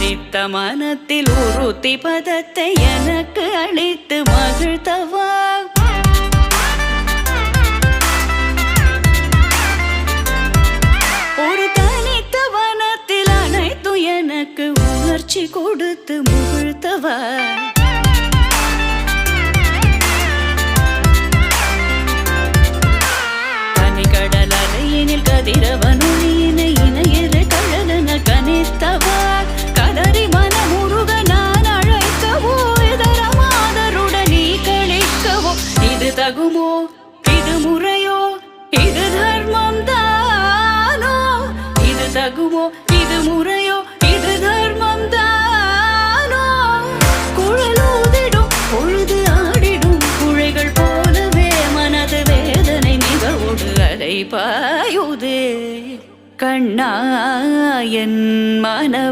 கொதித்த மனத்தில் உறுத்தி பதத்தை எனக்கு அளித்து மகிழ்த்தவா ஒரு தனித்த வனத்தில் அனைத்து எனக்கு உணர்ச்சி கொடுத்து முகிழ்த்தவா தனிக்கடல் அலையினில் கதிரவனொளியினை இணையிரு கழலன கனித்தவா கதறி மனமுருக நான் அழைக்கவோ இதர மாதருடன் நீ கழிக்கவோ இது தகுமோ இது முறையோ இது தர்மம் தானோ இது தகுமோ இது முறையோ இது தர்மம் தானோ குழலூதிடும் பொழுது ஆடிடும் குழைகள் போலவே மனது வேதனை நிகழ்வோடு அலை பாயுதே கண்ணா என் மனமே